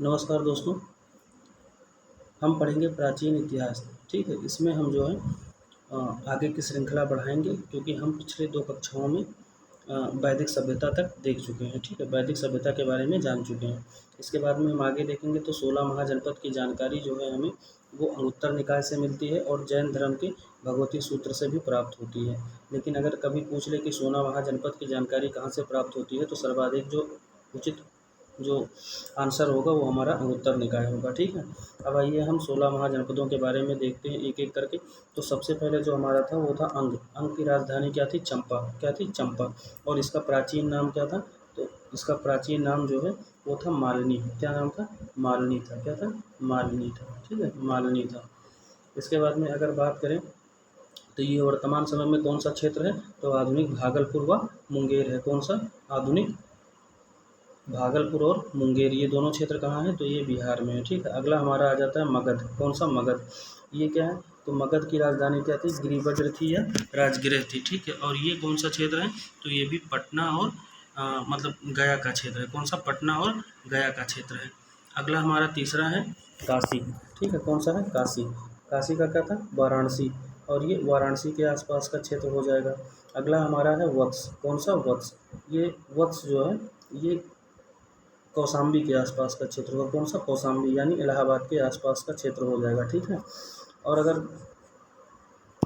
नमस्कार दोस्तों। हम पढ़ेंगे प्राचीन इतिहास। ठीक है, इसमें हम जो है अ, आगे की श्रृंखला बढ़ाएंगे क्योंकि हम पिछले 2 कक्षाओं में वैदिक सभ्यता तक देख चुके हैं। ठीक है, वैदिक सभ्यता के बारे में जान चुके हैं। इसके बाद में हम आगे देखेंगे तो 16 महाजनपद की जानकारी जो है हमें वो अंगुत्तर निकाय से मिलती है और जैन धर्म के भगवती सूत्र से भी प्राप्त होती है। लेकिन अगर कभी पूछ ले कि 16 महाजनपद की जानकारी कहाँ से प्राप्त होती है तो सर्वाधिक जो उचित जो आंसर होगा वो हमारा अंगुत्तर निकाय होगा। ठीक है, अब आइए हम 16 महाजनपदों के बारे में देखते हैं एक एक करके। तो सबसे पहले जो हमारा था वो था अंग। अंग की राजधानी क्या थी? चंपा। क्या थी? चंपा। और इसका प्राचीन नाम क्या था? तो इसका प्राचीन नाम जो है वो था मालिनी। क्या नाम था? मालिनी था। क्या था? मालिनी था। ठीक है, मालिनी था। इसके बाद में अगर बात करें तो ये वर्तमान समय में कौन सा क्षेत्र है? तो आधुनिक भागलपुर व मुंगेर है। कौन सा? आधुनिक भागलपुर और मुंगेर, ये दोनों क्षेत्र कहाँ हैं? तो ये बिहार में है। ठीक है, अगला हमारा आ जाता है मगध। कौन सा? मगध। ये क्या है? तो मगध की राजधानी क्या थी? गिरिवज्र थी या राजगृह थी। ठीक है, और ये कौन सा क्षेत्र है? तो ये भी पटना और मतलब गया का क्षेत्र है। कौन सा? पटना और गया का क्षेत्र है। अगला हमारा तीसरा है काशी। ठीक है, कौन सा है? काशी। काशी का क्या था? वाराणसी। और ये वाराणसी के आसपास का क्षेत्र हो जाएगा। अगला हमारा है वत्स। कौन सा? वत्स। ये वत्स जो है ये कौशाम्बी के आसपास का क्षेत्र होगा। कौन सा? कौशाम्बी, यानी इलाहाबाद के आसपास का क्षेत्र हो जाएगा। ठीक है, और अगर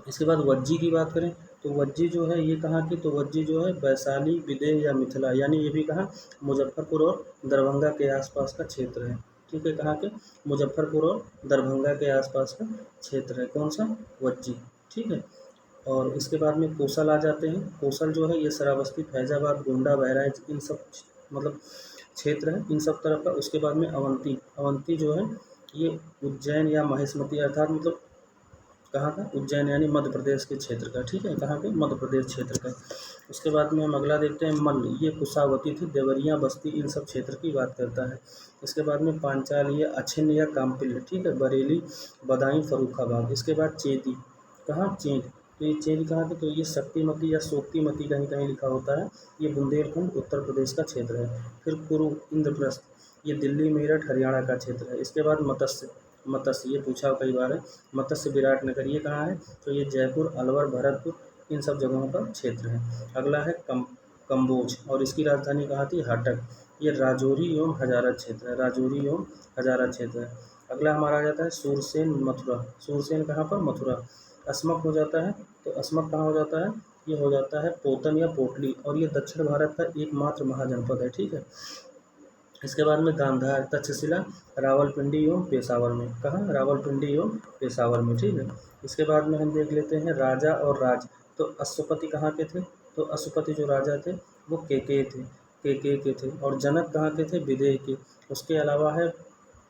इसके बाद वज्जी की बात करें तो वज्जी जो है ये कहाँ की? तो वज्जी जो है वैशाली, विदेह या मिथिला, यानी ये भी कहाँ? मुजफ्फरपुर और दरभंगा के आसपास का क्षेत्र है। ठीक है, कहाँ के? मुजफ्फरपुर और दरभंगा के आसपास का क्षेत्र है। कौन सा? वज्जी। ठीक है, और इसके बाद में कोसल आ जाते हैं। कोसल जो है ये श्रावस्ती, फैजाबाद, गोंडा, बहराइच, इन सब मतलब क्षेत्र है इन सब तरफ का। उसके बाद में अवंती। अवंती जो है ये उज्जैन या महेशमती अर्थात मतलब कहाँ का? उज्जैन यानी मध्य प्रदेश के क्षेत्र का। ठीक है, कहाँ के? मध्य प्रदेश क्षेत्र का। उसके बाद में हम अगला देखते हैं मल्ल। ये कुशावती थी, देवरिया, बस्ती, इन सब क्षेत्र की बात करता है। इसके बाद में पांचाल, ये अछिन या काम्पिल। ठीक है, बरेली, बदायूं, फर्रुखाबाद। इसके बाद चेदी। कहाँ? चेद। तो ये चेद कहाँ की? तो ये शक्तिमती या सोक्तिमती कहीं कहीं लिखा होता है। ये बुंदेलखंड उत्तर प्रदेश का क्षेत्र है। फिर कुरु, इंद्रप्रस्थ, ये दिल्ली, मेरठ, हरियाणा का क्षेत्र है। इसके बाद मत्स्य। मत्स्य ये पूछा कई बार है। मत्स्य विराटनगर, ये कहाँ है? तो ये जयपुर, अलवर, भरतपुर, इन सब जगहों का क्षेत्र है। अगला है कम्बोज, और इसकी राजधानी कहाँ थी? हाटक। ये राजौरी एवं हजारा क्षेत्र है। राजौरी एवं हजारा क्षेत्र है। अगला हमारा आ जाता है सूरसेन, मथुरा। सूरसेन कहाँ पर? मथुरा। अस्मक हो जाता है, तो अस्मक कहाँ हो जाता है? ये हो जाता है पोतन या पोटली, और ये दक्षिण भारत का एकमात्र महाजनपद है। ठीक है, इसके बाद में गांधार, तक्षशिला, रावलपिंडी एवं पेशावर में। कहाँ? रावलपिंडी एवं पेशावर में। ठीक है, इसके बाद में हम देख लेते हैं राजा और राज। तो अश्वपति कहाँ के थे? तो अश्वपति जो राजा थे वो केके थे। केके के थे। और जनक कहाँ के थे? विदेह के। उसके अलावा है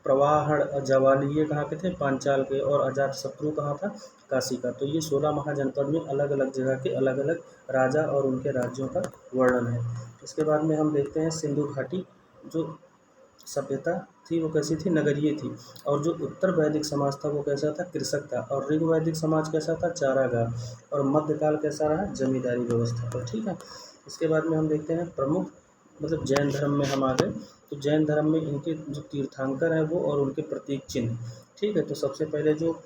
प्रवाहण, जवाली, ये कहाँ के थे? पांचाल के। और अजातशत्रु कहाँ था? काशी का। तो ये 16 महाजनपद में अलग अलग जगह के अलग अलग राजा और उनके राज्यों का वर्णन है। इसके बाद में हम देखते हैं सिंधु घाटी जो सभ्यता थी वो कैसी थी? नगरीय थी। और जो उत्तर वैदिक समाज था वो कैसा था? कृषक था। और ऋग वैदिक समाज कैसा था? चारागाह। और मध्यकाल कैसा रहा? जमींदारी व्यवस्था पर। ठीक है, इसके बाद में हम देखते हैं प्रमुख मतलब जैन धर्म में हम आ गए। तो जैन धर्म में इनके जो तीर्थंकर हैं वो और उनके प्रतीक चिन्ह। ठीक है, तो सबसे पहले जो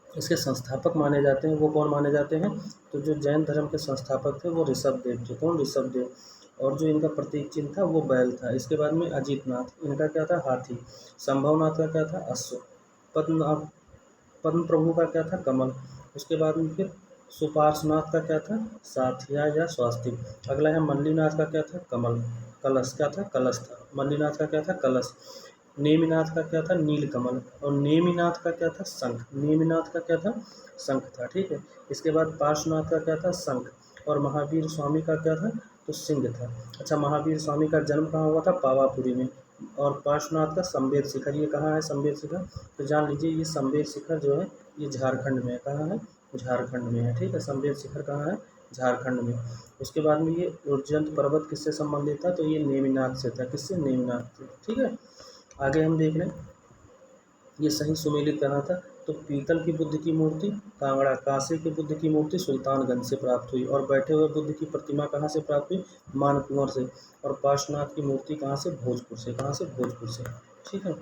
इसके संस्थापक माने जाते हैं वो कौन माने जाते हैं? तो जो जैन धर्म के संस्थापक थे वो ऋषभदेव थे। कौन? ऋषभदेव। और जो इनका प्रतीक चिन्ह था वो बैल था। इसके बाद में अजीतनाथ, इनका क्या था? हाथी। संभवनाथ का क्या था? अश्व। पद्मनाभ, पद्म प्रभु का क्या था? कमल। उसके बाद में फिर सुपार्श्वनाथ का क्या था? साथिया या स्वास्तिक। अगला है मल्लीनाथ का क्या था? कमल। कलश क्या था? कलश था। मल्लीनाथ का क्या था? कलश। नेमिनाथ का क्या था? नीलकमल। और नेमिनाथ का क्या था? शंख। नेमिनाथ का क्या था? शंख था। ठीक है, इसके बाद पार्श्वनाथ का क्या था? शंख। और महावीर स्वामी का क्या था? तो सिंह था। अच्छा, महावीर स्वामी का जन्म कहाँ हुआ था? पावापुरी में। और पार्श्वनाथ का संवेद शिखर, ये कहाँ है संवेद शिखर? तो जान लीजिए ये संवेद शिखर जो है ये झारखंड में है। कहाँ है? झारखंड में है। ठीक है, संवेद शिखर कहाँ है? झारखंड में। उसके बाद में ये उज्जैन पर्वत किससे संबंधित था? तो ये नेमिनाथ से था। किससे? नेमिनाथ से। ठीक है, आगे हम देख लें ये सही सुमेलित कहाँ था? तो पीतल की बुद्ध की मूर्ति कांगड़ा, कांसे की बुद्ध की मूर्ति सुल्तानगंज से प्राप्त हुई, और बैठे हुए बुद्ध की प्रतिमा कहाँ से प्राप्त हुई? मानकुंवर से। और पार्श्वनाथ की मूर्ति कहाँ से? भोजपुर से। कहाँ से? भोजपुर से। ठीक है।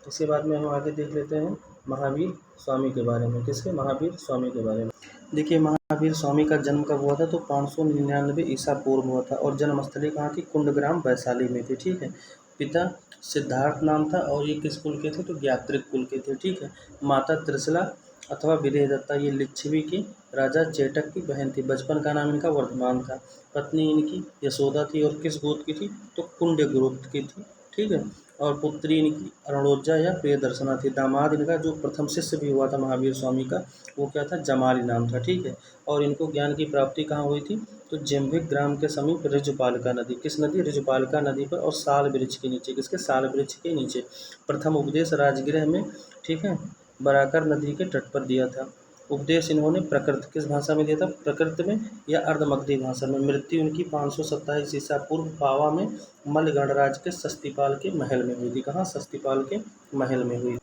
इसके बाद में हम आगे देख लेते हैं महावीर स्वामी के बारे में। किसके? महावीर स्वामी के बारे में। देखिए महावीर स्वामी का जन्म कब हुआ था? तो 599 ईसा पूर्व हुआ था और जन्मस्थली कहाँ थी? कुंडग्राम वैशाली में थी। ठीक है। पिता सिद्धार्थ नाम था और ये किस कुल के थे? तो ज्ञात्रिक कुल के थे। ठीक है। माता त्रिशला अथवा विदेह दत्ता ये लिच्छवी की राजा चेटक की बहन थी। बचपन का नाम इनका वर्धमान था। पत्नी इनकी यशोदा थी और किस गोत्र की थी? तो कुंड गोत्र की थी। ठीक है। और पुत्री इनकी अरुणोज्जा या प्रियदर्शना थी। दामाद इनका जो प्रथम शिष्य भी हुआ था महावीर स्वामी का, वो क्या था? जमाली नाम था। ठीक है। और इनको ज्ञान की प्राप्ति कहाँ हुई थी? तो जम्भिक ग्राम के समीप ऋजुपालिका नदी। किस नदी? ऋजुपालिका नदी पर और साल वृक्ष के नीचे। किसके? साल वृक्ष के नीचे। प्रथम उपदेश राजगृह में, ठीक है, बराकर नदी के तट पर दिया था। उपदेश इन्होंने प्रकृत किस भाषा में दिया था? प्रकृत में या अर्धमगधी भाषा में। मृत्यु इनकी 527 ईसा पूर्व पावा में मल्ल गणराज के सस्तीपाल के महल में हुई थी। कहाँ? सस्तीपाल के महल में हुई।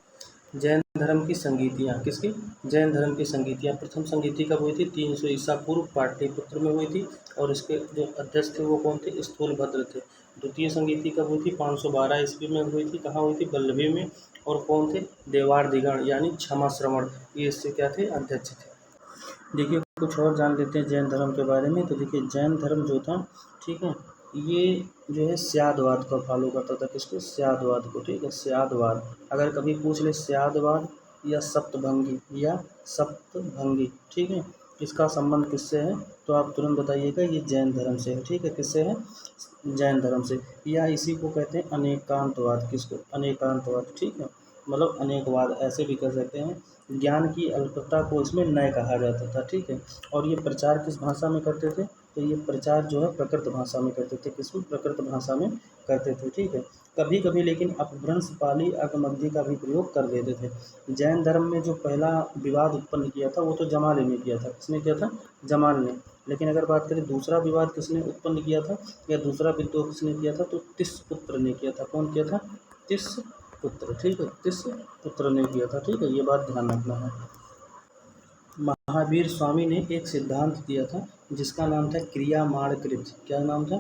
जैन धर्म की संगीतियाँ। किसकी? जैन धर्म की संगीतियाँ। प्रथम संगीति कब हुई थी? 300 ईसा पूर्व पाटलिपुत्र में हुई थी और इसके जो अध्यक्ष थे वो कौन थे? स्थूलभद्र थे। द्वितीय संगीति कब हुई थी? 512 ईस्वी में हुई थी। कहाँ हुई थी? वल्लभी में। और कौन थे? देवार्दिगण यानी क्षमा श्रवण, ये इससे क्या थे? अध्यक्ष थे। देखिए कुछ और जान लेते हैं जैन धर्म के बारे में। तो देखिए जैन धर्म जो था, ठीक है, ये जो है स्यादवाद को फॉलो करता था। किसको? स्यादवाद को। ठीक है। स्यादवाद अगर कभी पूछ ले स्यादवाद या सप्तभंगी या सप्तभंगी, ठीक है, इसका संबंध किससे है? तो आप तुरंत बताइएगा ये जैन धर्म से है। ठीक है। किससे है? जैन धर्म से। या इसी को कहते हैं अनेकांतवाद। किसको? अनेकांतवाद। ठीक है। मतलब अनेकवाद ऐसे भी कह सकते हैं। ज्ञान की अल्पता को इसमें नय कहा जाता था। ठीक है। और ये प्रचार किस भाषा में करते थे? तो ये प्रचार जो है प्रकृत भाषा में करते थे। किसमें? प्रकृत भाषा में करते थे। ठीक है। कभी कभी लेकिन अपभ्रंश पाली अर्धमध्य का भी प्रयोग कर देते थे। जैन धर्म में जो पहला विवाद उत्पन्न किया था वो तो जमाल ने किया था। किसने किया था? जमाल ने। लेकिन अगर बात करें दूसरा विवाद किसने उत्पन्न किया था या दूसरा विद्रोह किसने किया था? तो तिस पुत्र ने किया था। कौन किया था? तिस पुत्र। ठीक है। तिस पुत्र ने किया था। ठीक है। ये बात ध्यान रखना है। महावीर स्वामी ने एक सिद्धांत दिया था जिसका नाम था क्रियामाणकृत। क्या नाम था?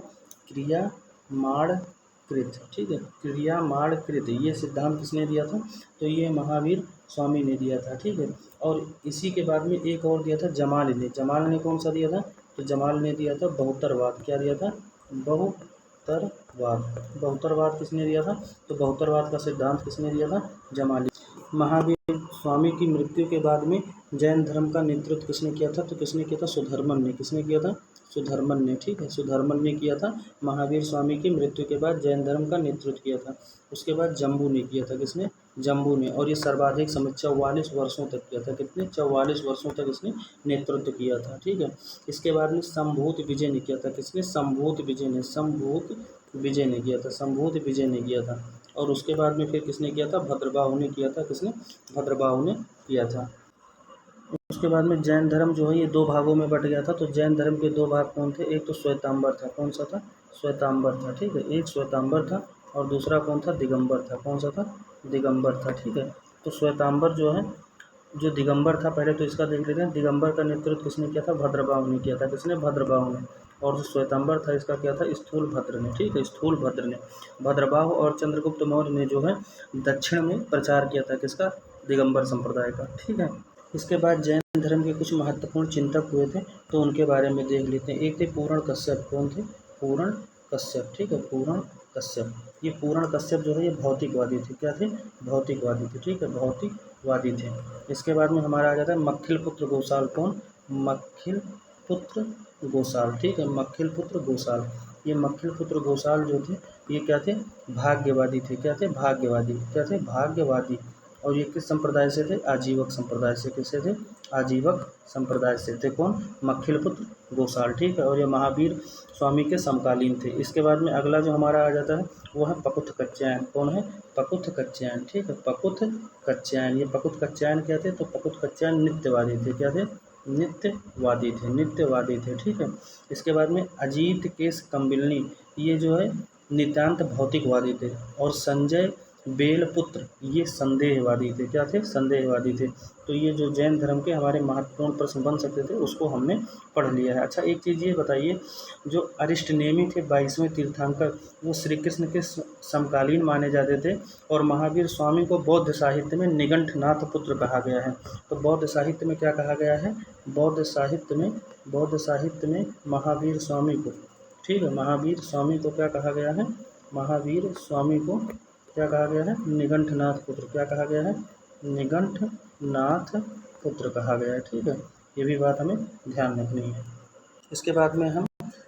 क्रियामाणकृत। ठीक है। क्रियामाणकृत ये सिद्धांत किसने दिया था? तो ये महावीर स्वामी ने दिया था। ठीक है। और इसी के बाद में एक और दिया था जमाल ने। जमाल ने कौन सा दिया था? तो जमाल ने दिया था बहुतरवाद। क्या दिया था? बहुतरवाद। बहुतरवाद किसने दिया था? तो बहुतरवाद का सिद्धांत किसने दिया था? जमाली। महावीर स्वामी की मृत्यु के बाद में जैन धर्म का नेतृत्व किसने किया था? तो किसने किया था? सुधर्मन ने। किसने किया था? सुधर्मन ने। ठीक है। सुधर्मन ने किया था। महावीर स्वामी की मृत्यु के बाद जैन धर्म का नेतृत्व किया था। उसके बाद जम्बू ने किया था। किसने? जम्बू ने। और ये सर्वाधिक समय 44 वर्षों तक किया था। कितने? 44 वर्षों तक इसने नेतृत्व किया था। ठीक है। इसके बाद में संभूत विजय ने किया था। किसने? संभूत विजय ने। संभूत विजय ने किया था। संभूत विजय ने किया था। और उसके बाद में फिर किसने किया था? भद्रबाहु ने किया था। किसने? भद्रबाहु ने किया था। उसके बाद में जैन धर्म जो है ये दो भागों में बट गया था। तो जैन धर्म के दो भाग कौन थे? एक तो श्वेतांबर था। कौन सा था? श्वेतांबर था। ठीक है। एक श्वेतांबर था और दूसरा कौन था? दिगंबर था। कौन सा था? दिगंबर था। ठीक है। तो श्वेतांबर जो है, जो दिगंबर था, पहले तो इसका देख लेते हैं। दिगंबर का नेतृत्व किसने किया था? भद्रबाहु ने किया था। किसने? भद्रबाहु ने। और जो श्वेतांबर था इसका क्या था? स्थूलभद्र ने। ठीक है। स्थूलभद्र ने। भद्रबाहु और चंद्रगुप्त मौर्य ने जो है दक्षिण में प्रचार किया था। किसका? दिगंबर संप्रदाय का। ठीक है। इसके बाद जैन धर्म के कुछ महत्वपूर्ण चिंतक हुए थे तो उनके बारे में देख लेते हैं। एक थे पूर्ण कश्यप। कौन थे? पूर्ण कश्यप। ठीक है। पूर्ण कश्यप। ये पूर्ण कश्यप जो है ये भौतिकवादी थे। क्या थे? भौतिकवादी थे। ठीक है। भौतिकवादी थे। इसके बाद में हमारा आ जाता है मक्खिल पुत्र गोसाल। कौन? मक्खिल पुत्र गोसाल। ठीक है। मक्खिल पुत्र गोसाल। ये मक्खिल पुत्र गोसाल जो थे ये क्या थे? भाग्यवादी थे। क्या थे? भाग्यवादी। क्या थे? भाग्यवादी। और ये किस संप्रदाय से थे? आजीवक संप्रदाय से। किससे थे? आजीवक संप्रदाय से थे। कौन? मक्खिल पुत्र गोसाल। ठीक है। और ये महावीर स्वामी के समकालीन थे। इसके बाद में अगला जो हमारा आ जाता है वो है पकुथ कच्चैन। कौन है? पकुथ कच्चैन। ठीक है। पकुथ कच्चैन। ये पकुथ कच्चैन क्या थे? तो पकुथ कच्चैन नित्यवादी थे। क्या थे? नित्यवादी थे। नित्यवादी थे। ठीक है। इसके बाद में अजीत केस कम्बिलनी ये जो है नितांत भौतिकवादी थे। और संजय बेलपुत्र ये संदेहवादी थे। क्या थे? संदेहवादी थे। तो ये जो जैन धर्म के हमारे महत्वपूर्ण प्रश्न बन सकते थे उसको हमने पढ़ लिया है। अच्छा, एक चीज़ ये बताइए, जो अरिष्टनेमी थे 22वें तीर्थंकर, वो श्री कृष्ण के समकालीन माने जाते थे और महावीर स्वामी को बौद्ध साहित्य में निगंठनाथ पुत्र कहा गया है। तो बौद्ध साहित्य में क्या कहा गया है? बौद्ध साहित्य में महावीर स्वामी को, ठीक है, महावीर स्वामी को क्या कहा गया है? महावीर स्वामी को क्या कहा गया है? निगंठनाथ पुत्र। क्या कहा गया है? निगंठनाथ पुत्र कहा गया है। ठीक है, ये भी बात हमें ध्यान रखनी है। इसके बाद में हम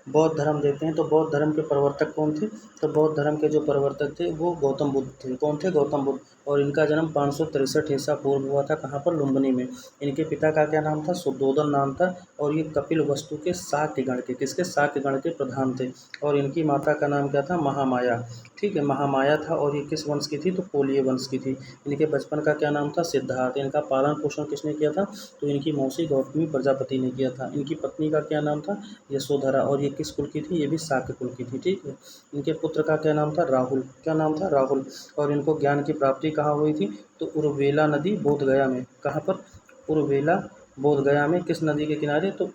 बौद्ध धर्म देखते हैं। तो बौद्ध धर्म के प्रवर्तक कौन थे? तो बौद्ध धर्म के जो प्रवर्तक थे वो गौतम बुद्ध थे। कौन थे? गौतम बुद्ध। और इनका जन्म 563 ईसा पूर्व हुआ था। कहाँ पर? लुम्बिनी में। इनके पिता का क्या नाम था? शुद्धोदन नाम था। और ये कपिल वस्तु के शाक्य गण के, किसके? शाक्य गण के प्रधान थे। और इनकी माता का नाम क्या था? महामाया। ठीक है, महामाया था। और ये किस वंश की थी? तो कोलीय वंश की थी। इनके बचपन का क्या नाम था? सिद्धार्थ। इनका पालन पोषण किसने किया था? तो इनकी मौसी गौतमी प्रजापति ने किया था। इनकी पत्नी का क्या नाम था? यशोधरा। और ये किस कुल की थी? ये भी शाक्य कुल की थी। ठीक है, इनके पुत्र का क्या नाम था? राहुल। क्या नाम था? राहुल। और इनको ज्ञान की प्राप्ति कहाँ हुई थी? तो उर्वेला नदी बोधगया में। कहाँ पर? उर्वेला बोधगया में। किस नदी के किनारे? तो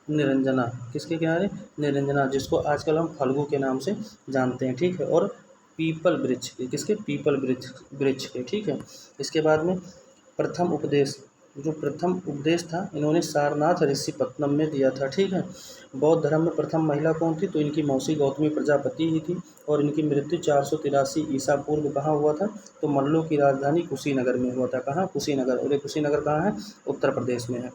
निरंजना। किसके किनारे? निरंजना, जिसको आजकल हम फल्गु के नाम से जानते हैं। ठीक है, और पीपल वृक्ष के, किसके? पीपल वृक्ष के। ठीक है, इसके बाद में प्रथम उपदेश, जो प्रथम उपदेश था इन्होंने सारनाथ ऋषिपत्तनम में दिया था। ठीक है, बौद्ध धर्म में प्रथम महिला कौन थी? तो इनकी मौसी गौतमी प्रजापति ही थी। और इनकी मृत्यु 483 ईसा पूर्व कहाँ हुआ था? तो मल्लों की राजधानी कुशीनगर में हुआ था। कहाँ? कुशीनगर। और ये कुशीनगर कहाँ है? उत्तर प्रदेश में है।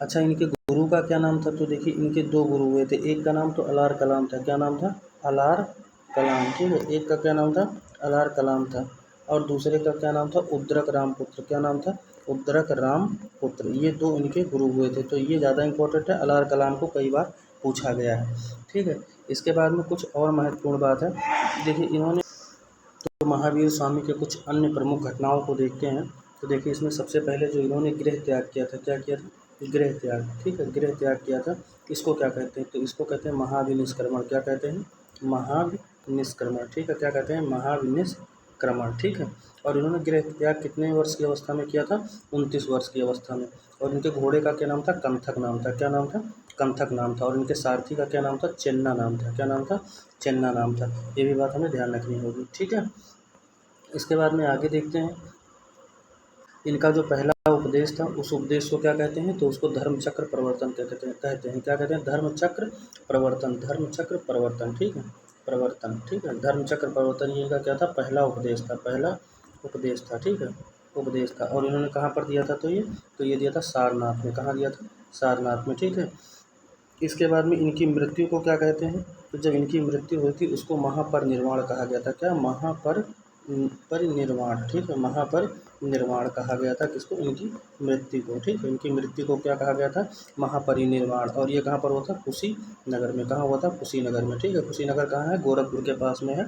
अच्छा, इनके गुरु का क्या नाम था? तो देखिए, इनके दो गुरु हुए थे। एक का नाम तो अलार कलाम था। क्या नाम था? अलार कलाम। ठीक है, एक का क्या नाम था? अलार कलाम था। और दूसरे का क्या नाम था? उद्रक राम पुत्र। क्या नाम था? उद्रक राम पुत्र। ये दो इनके गुरु हुए थे। तो ये ज़्यादा इंपॉर्टेंट है, अलार कलाम को कई बार पूछा गया है। ठीक है, इसके बाद में कुछ और महत्वपूर्ण बात है। देखिए, इन्होंने तो महावीर स्वामी के कुछ अन्य प्रमुख घटनाओं को देखते हैं। तो देखिए, इसमें सबसे पहले जो इन्होंने गृह त्याग किया था, क्या किया था? गृह त्याग। ठीक है, गृह त्याग किया था। इसको क्या कहते हैं? तो इसको कहते हैं महाविनिष्क्रमण। क्या कहते हैं? महाविनिष्क्रमण। ठीक है, क्या कहते हैं? महाविनिष्क्रमण। ठीक है, और इन्होंने गृह त्याग कितने वर्ष की अवस्था में किया था? 29 वर्ष की अवस्था में। और इनके घोड़े का क्या नाम था? कंथक नाम था। क्या नाम था? कंथक नाम था। और इनके सारथी का क्या नाम था? चेन्ना नाम था। क्या नाम था? चेन्ना नाम था। ये भी बात हमें ध्यान रखनी होगी। ठीक है, इसके बाद में आगे देखते हैं। इनका जो पहला उपदेश था उस उपदेश को क्या कहते हैं? तो उसको धर्म चक्र प्रवर्तन कहते हैं। क्या कहते हैं? धर्म चक्र प्रवर्तन। धर्म चक्र प्रवर्तन। ठीक है, प्रवर्तन। ठीक है, धर्म चक्र प्रवर्तन ये इनका क्या था? पहला उपदेश था। पहला उपदेश था। ठीक है, उपदेश था। और इन्होंने कहाँ पर दिया था? तो ये दिया था सारनाथ में। कहाँ दिया था? सारनाथ में। ठीक है, इसके बाद में इनकी मृत्यु को क्या कहते हैं? तो जब इनकी मृत्यु हुई थी उसको महापरिनिर्वाण कहा गया था। क्या? परिनिर्वाण। ठीक है, महापरिनिर्वाण कहा गया था। किसको? इनकी मृत्यु को। ठीक है, इनकी मृत्यु को क्या कहा गया था? महापरिनिर्वाण। और ये कहाँ पर हुआ था? कुशीनगर में। कहाँ हुआ था? कुशीनगर में। ठीक है, कुशीनगर कहाँ है? गोरखपुर के पास में है।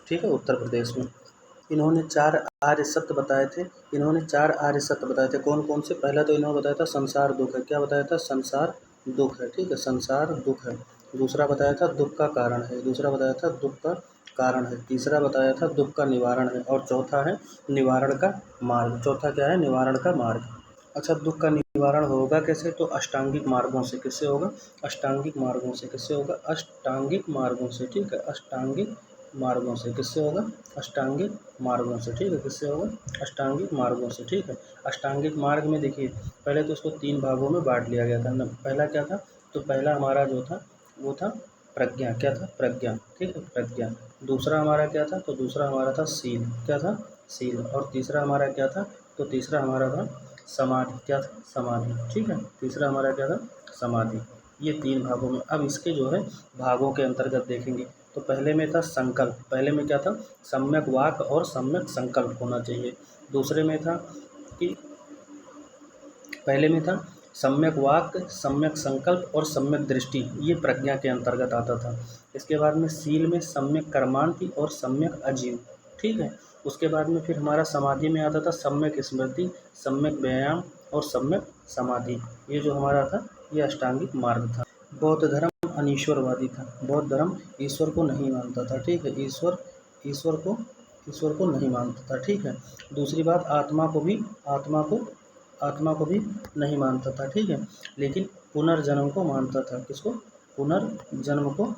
ठीक है, उत्तर प्रदेश में। इन्होंने 4 आर्य सत्य बताए थे। इन्होंने 4 आर्य सत्य बताए थे। कौन कौन से? पहला तो इन्होंने बताया था संसार दुख है। क्या बताया था? संसार दुख है। ठीक है, संसार दुख है। दूसरा बताया था दुख का कारण है। दूसरा बताया था दुख का कारण है। तीसरा बताया था दुख का निवारण है। और चौथा है निवारण का मार्ग। चौथा क्या है? निवारण का मार्ग। अच्छा, दुख का निवारण होगा कैसे? तो अष्टांगिक मार्गों से। किससे होगा? अष्टांगिक मार्गों से। किससे होगा? अष्टांगिक मार्गों से। ठीक है, अष्टांगिक मार्गों से। किससे होगा? अष्टांगिक मार्गों से। ठीक है, किससे होगा? अष्टांगिक मार्गों से। ठीक है, अष्टांगिक मार्ग में देखिए, पहले तो उसको 3 भागों में बांट लिया गया था ना। पहला क्या था? तो पहला हमारा जो था वो था प्रज्ञा। क्या था? प्रज्ञा। ठीक है, प्रज्ञा। दूसरा हमारा क्या था? तो दूसरा हमारा था शील। क्या था? शील। और तीसरा हमारा क्या था? तो तीसरा हमारा था समाधि। क्या था? समाधि। ठीक है, तीसरा हमारा क्या था? समाधि। ये 3 भागों में। अब इसके जो है भागों के अंतर्गत देखेंगे। तो पहले में था संकल्प। पहले में क्या था? सम्यक वाक और सम्यक संकल्प होना चाहिए। दूसरे में था कि पहले में था सम्यक वाक, सम्यक संकल्प और सम्यक दृष्टि। ये प्रज्ञा के अंतर्गत आता था। इसके बाद में शील में सम्यक कर्मांति और सम्यक अजीव। ठीक है, उसके बाद में फिर हमारा समाधि में आता था सम्यक स्मृति, सम्यक व्यायाम और सम्यक समाधि। ये जो हमारा था ये अष्टांगिक मार्ग था। बौद्ध धर्म अनीश्वरवादी था। बौद्ध धर्म ईश्वर को नहीं मानता था। ठीक है, ईश्वर को ईश्वर को नहीं मानता था, ठीक है। दूसरी बात, आत्मा को भी नहीं मानता था, ठीक है, लेकिन पुनर्जन्म को मानता था। किसको? पुनर्जन्म को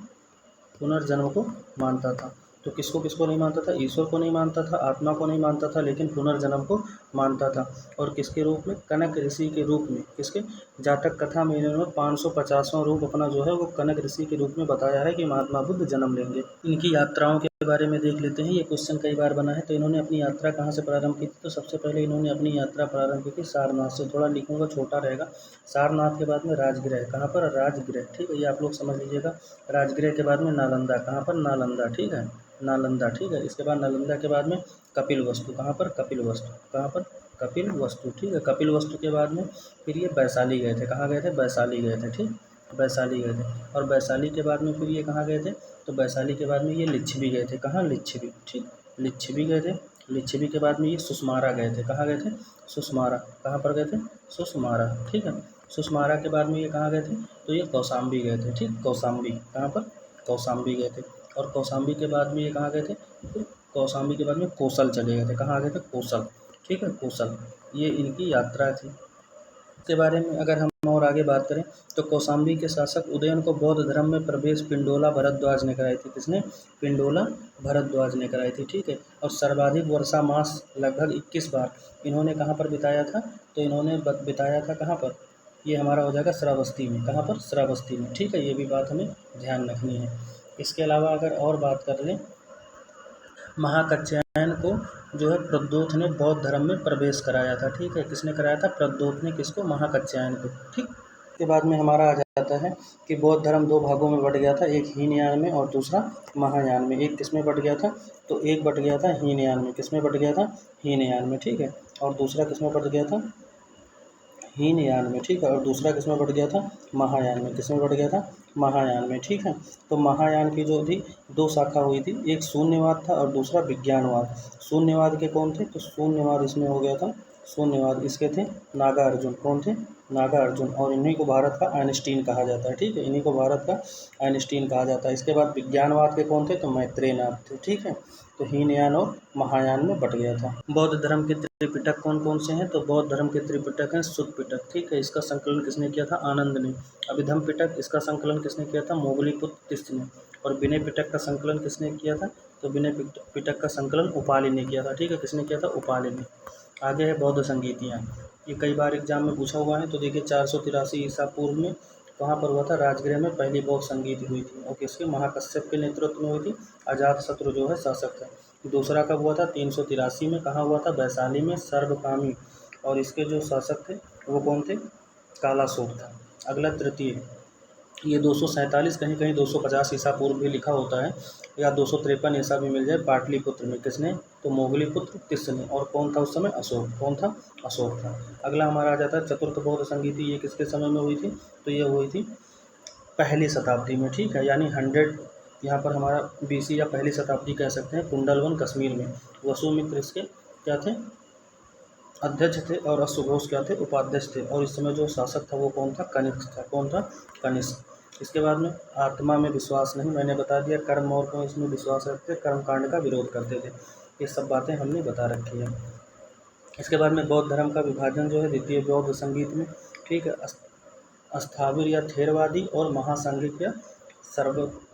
पुनर्जन्म को मानता था। तो किसको किसको नहीं मानता था? ईश्वर को नहीं मानता था, आत्मा को नहीं मानता था, लेकिन पुनर्जन्म को मानता था। और किसके रूप में? कनक ऋषि के रूप में। किसके? जातक कथा में इन्होंने 550वां रूप अपना जो है वो कनक ऋषि के रूप में बताया है कि महात्मा बुद्ध जन्म लेंगे। इनकी यात्राओं के बारे में देख लेते हैं, ये क्वेश्चन कई बार बना है। तो इन्होंने अपनी यात्रा कहाँ से प्रारंभ की थी? तो सबसे पहले इन्होंने अपनी यात्रा प्रारंभ की थी सारनाथ से। थोड़ा लिखूंगा, छोटा रहेगा। सारनाथ के बाद में राजगृह। कहाँ पर? राजगृह, ठीक है, ये आप लोग समझ लीजिएगा। राजगृह के बाद में नालंदा। कहाँ पर? नालंदा, ठीक है, नालंदा, ठीक है। इसके बाद नालंदा के बाद में कपिल वस्तु। कहाँ पर? कपिल वस्तु। कहाँ पर? कपिल वस्तु, ठीक है। कपिल वस्तु के बाद में फिर ये वैशाली गए थे। कहाँ गए थे? वैशाली गए थे, ठीक, वैशाली गए थे। और वैशाली के बाद में फिर ये कहाँ गए थे? तो वैशाली के बाद में ये लिच्छवी गए थे। कहाँ? लिच्छवी, ठीक, लिच्छवी गए थे। लिच्छवी के बाद में ये सुषमारा गए थे। कहाँ गए थे? सुषमारा। कहाँ पर गए थे? सुषमारा, ठीक है। सुषमारा के बाद में ये कहाँ गए थे? तो ये कौशाम्बी गए थे, ठीक, कौशाम्बी। कहाँ पर? कौशाम्बी गए थे। और कौशाम्बी के बाद में ये कहाँ गए थे? फिर कौशाम्बी के बाद में कौशल चले गए थे। कहाँ आ गए थे? कौशल, ठीक है, कौशल। ये इनकी यात्रा थी। के बारे में अगर हम और आगे बात करें तो कौशाम्बी के शासक उदयन को बौद्ध धर्म में प्रवेश पिंडोला भरद्वाज ने कराई थी। किसने? पिंडोला भरद्वाज ने कराई थी, ठीक है। और सर्वाधिक वर्षा मास लगभग 21 बार इन्होंने कहाँ पर बिताया था? तो इन्होंने बिताया था कहाँ पर? ये हमारा हो जाएगा श्रावस्ती में। कहाँ पर? श्रावस्ती में, ठीक है, ये भी बात हमें ध्यान रखनी है। इसके अलावा अगर और बात कर लें, महाकात्यायन को जो है प्रद्योत ने बौद्ध धर्म में प्रवेश कराया था, ठीक है। किसने कराया था? प्रद्योत ने। किसको? महाकात्यायन को, ठीक। के बाद में हमारा आ जाता है कि बौद्ध धर्म 2 भागों में बट गया था, एक हीनयान में और दूसरा महायान में। एक किस में बट गया था? तो एक बट गया था हीनयान में। किस में बट गया था? हीनयान में, ठीक है। और दूसरा किस में बट गया था? हीनयान में, ठीक है। और दूसरा किस में बढ़ गया था? महायान में। किस में बढ़ गया था? महायान में, ठीक है। तो महायान की जो थी 2 शाखा हुई थी, एक शून्यवाद था और दूसरा विज्ञानवाद। शून्यवाद के कौन थे? तो शून्यवाद इसमें हो गया था, शून्यवाद इसके थे नागार्जुन। कौन थे? नागार्जुन। और इन्हीं को भारत का आइंस्टीन कहा जाता है, ठीक है, इन्हीं को भारत का आइंस्टीन कहा जाता है। इसके बाद विज्ञानवाद के कौन थे? तो मैत्रेयनाथ थे, ठीक है। तो हीनयान और महायान में बट गया था। बौद्ध धर्म के त्रिपिटक कौन कौन से हैं? तो बौद्ध धर्म के त्रिपिटक हैं सुत्त पिटक, ठीक है, इसका संकलन किसने किया था? आनंद ने। अभिधम्म पिटक, इसका संकलन किसने किया था? मोगलीपुत्र तीर्थ ने। और विनय पिटक का संकलन किसने किया था? तो विनय पिटक का संकलन उपालि ने किया था, ठीक है, किसने किया था? उपालि ने। आगे है बौद्ध संगीतियाँ। ये कई बार एग्जाम में पूछा हुआ है। तो देखिए 483 ईसा पूर्व में कहाँ पर हुआ था? राजगृह में पहली बौद्ध संगीत हुई थी। और किसके? महाकश्यप के नेतृत्व में हुई थी। अजातशत्रु जो है शासक था। दूसरा कब हुआ था? 383 में। कहाँ हुआ था? वैशाली में, सर्वकामी। और इसके जो शासक थे वो कौन थे? कालाशोक था। अगला तृतीय, ये 247, कहीं कहीं 250 ईसा पूर्व भी लिखा होता है, या 253 ईसा भी मिल जाए, पाटलिपुत्र में। किसने? तो मोगलीपुत्र तीर्थ ने। और कौन था उस समय? अशोक। कौन था? अशोक था। अगला हमारा आ जाता है चतुर्थ बौद्ध संगीति। ये किसके समय में हुई थी? तो ये हुई थी पहली शताब्दी में, ठीक है, यानी 100, यहाँ पर हमारा BC या पहली शताब्दी कह सकते हैं। कुंडलवन कश्मीर में। वसुमित्र इसके क्या थे? अध्यक्ष थे। और अश्वघोष क्या थे? उपाध्यक्ष थे। और इस समय जो शासक था वो कौन था? कनिष्क था। कौन था? कनिष्क। इसके बाद में आत्मा में विश्वास नहीं, मैंने बता दिया। कर्म और को इसमें विश्वास रखते, कर्मकांड का विरोध करते थे। ये सब बातें हमने बता रखी है। इसके बाद में बौद्ध धर्म का विभाजन जो है द्वितीय बौद्ध संगीत में, ठीक है, स्थाविर या थेरवादी और महासांघिक या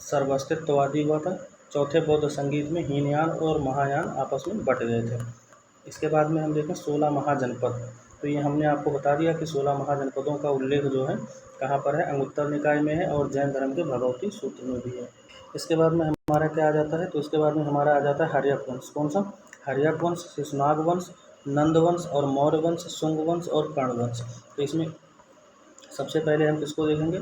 सर्वास्तित्ववादी हुआ था। चौथे बौद्ध संगीत में हीनयान और महायान आपस में बट गए थे। इसके बाद में हम देखें 16 महाजनपद। तो ये हमने आपको बता दिया कि 16 महाजनपदों का उल्लेख जो है कहाँ पर है? अंगुत्तर निकाय में है और जैन धर्म के भगवती सूत्र में भी है। इसके बाद में हमारा क्या आ जाता है? तो इसके बाद में हमारा आ जाता है हर्यक वंश। कौन सा? हर्यक वंश, शिशुनाग वंश, नंद वंश और मौर्य वंश, शुंग वंश और कर्ण वंश। तो इसमें सबसे पहले हम किसको देखेंगे?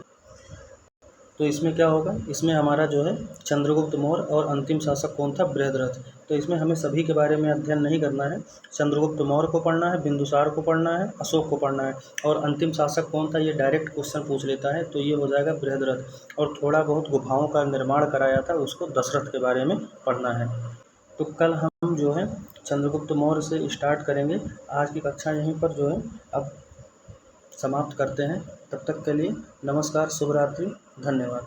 तो इसमें क्या होगा? इसमें हमारा जो है चंद्रगुप्त मौर्य। और अंतिम शासक कौन था? बृहद्रथ। तो इसमें हमें सभी के बारे में अध्ययन नहीं करना है। चंद्रगुप्त मौर्य को पढ़ना है, बिंदुसार को पढ़ना है, अशोक को पढ़ना है। और अंतिम शासक कौन था? ये डायरेक्ट क्वेश्चन पूछ लेता है, तो ये हो जाएगा बृहद्रथ। और थोड़ा बहुत गुफाओं का निर्माण कराया था उसको, दशरथ के बारे में पढ़ना है। तो कल हम जो है चंद्रगुप्त मौर्य से स्टार्ट करेंगे। आज की कक्षा यहीं पर जो है अब समाप्त करते हैं। तब तक के लिए नमस्कार, शुभ रात्रि, धन्यवाद।